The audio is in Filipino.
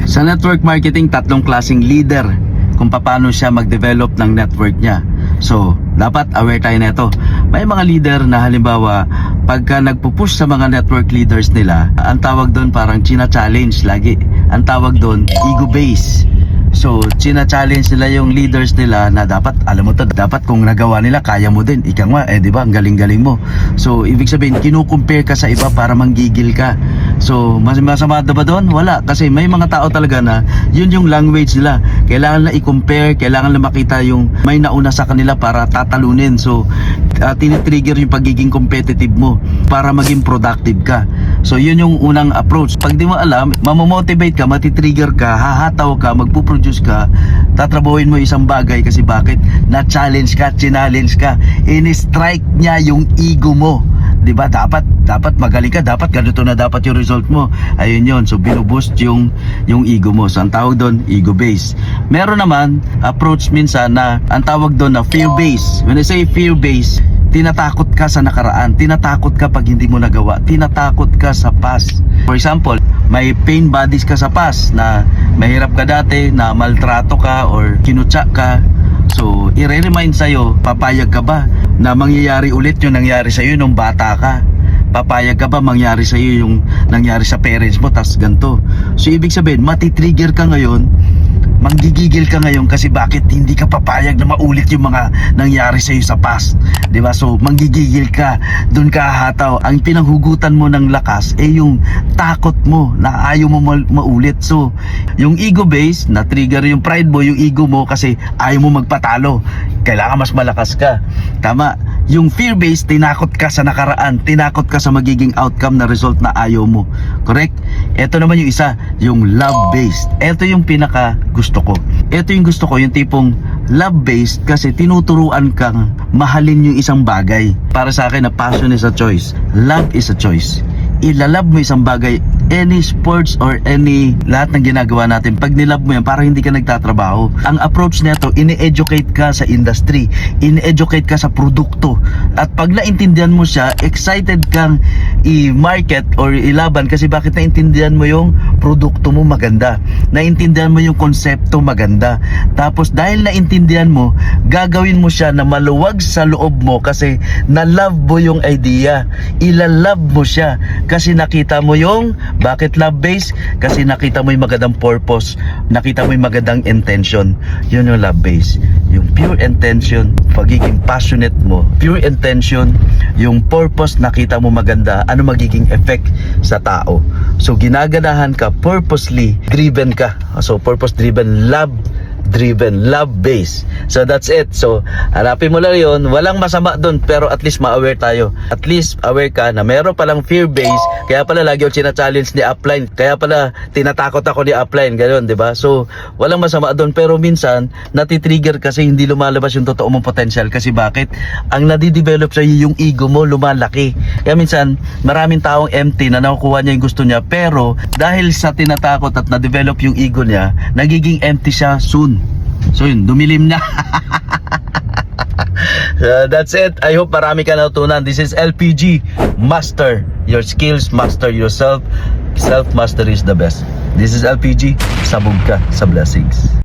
Sa network marketing, tatlong klaseng leader kung paano siya mag-develop ng network niya. So, dapat aware tayo nito. May mga leader na halimbawa, pagka nagpupush sa mga network leaders nila, ang tawag doon parang china-challenge lagi. Ang tawag doon, ego-base. So, china-challenge nila yung leaders nila na dapat, alam mo to, dapat kung nagawa nila, kaya mo din. Ika nga, di ba, ang galing-galing mo. So, ibig sabihin, kinukumpare ka sa iba para manggigil ka. So, masama ba doon? Wala. Kasi may mga tao talaga na, yun yung language nila. Kailangan na i-compare, kailangan na makita yung may nauna sa kanila para tatalunin. So, tinitrigger yung pagiging competitive mo para maging productive ka. So, yun yung unang approach. Pag di mo alam, mamomotivate ka, matitrigger ka, hahataw ka, magpuproduce ka, tatrabahuin mo isang bagay kasi bakit? Na-challenge ka, challenge ka, in-strike niya yung ego mo. Diba? Dapat magaling ka, dapat ganito na dapat yung result mo. Ayun yun. So, binuboost yung ego mo. So, ang tawag doon, ego base. Meron naman, approach minsan na, ang tawag doon na fear base. When I say fear base, tinatakot ka sa nakaraan, tinatakot ka pag hindi mo nagawa, tinatakot ka sa past. For example, may pain bodies ka sa past na mahirap ka dati, na maltrato ka or kinutsa ka. So, i-remind sa'yo, papayag ka ba na mangyayari ulit yung nangyari sa'yo nung bata ka? Papayag ka ba mangyari sa'yo yung nangyari sa parents mo, tas ganito? So, ibig sabihin, matitrigger ka ngayon, manggigigil ka ngayon kasi bakit hindi ka papayag na maulit yung mga nangyari sa'yo sa past, di ba? So, manggigigil ka, dun ka hataw. Ang pinanghugutan mo ng lakas yung takot mo na ayaw mo maulit. So, yung ego base, na-trigger yung pride mo, yung ego mo kasi ayaw mo magpatalo. Kailangan mas malakas ka. Tama. Yung fear base, tinakot ka sa nakaraan, tinakot ka sa magiging outcome na result na ayaw mo. Correct? Ito naman yung isa, yung love based. Ito yung pinaka gusto ko. Ito yung gusto ko, yung tipong love based kasi tinuturuan kang mahalin yung isang bagay. Para sa akin, na passion is a choice. Love is a choice. Ilalab mo isang bagay, any sports or any lahat ng ginagawa natin, pag nilab mo yan, para hindi ka nagtatrabaho. Ang approach nito, ini-educate ka sa industry, ini-educate ka sa produkto, at pag naintindihan mo siya, excited kang i-market or ilaban kasi bakit naintindihan mo yung produkto mo maganda, naintindihan mo yung konsepto maganda, tapos dahil naintindihan mo, gagawin mo siya na maluwag sa loob mo kasi na-love mo yung idea, ilalab mo siya kasi nakita mo yung bakit love base, kasi nakita mo yung magandang purpose, nakita mo yung magandang intention. Yun yung love base, yung pure intention, pagiging passionate mo, pure intention, yung purpose, nakita mo maganda, ano magiging effect sa tao. So ginaganahan ka, purposely driven ka. So purpose driven, love driven, love based. So that's it. So hanapin mo lang yun. Walang masama dun, pero at least ma-aware tayo. At least aware ka na meron palang fear based. Kaya pala lagi yung china-challenge ni upline. Kaya pala tinatakot ako ni upline. Ganun, di ba? So walang masama dun, pero minsan natitrigger kasi hindi lumalabas yung totoo mong potential. Kasi bakit? Ang nadidevelop sa iyo yung ego mo, lumalaki. Kaya minsan maraming taong empty na nakukuha niya yung gusto niya, pero dahil sa tinatakot at na-develop yung ego niya, nagiging empty siya soon. So yun, dumilim na. That's it. I hope marami ka natutunan. This is LPG. Master your skills, master yourself. Self-mastery is the best. This is LPG. Sabog ka sa blessings.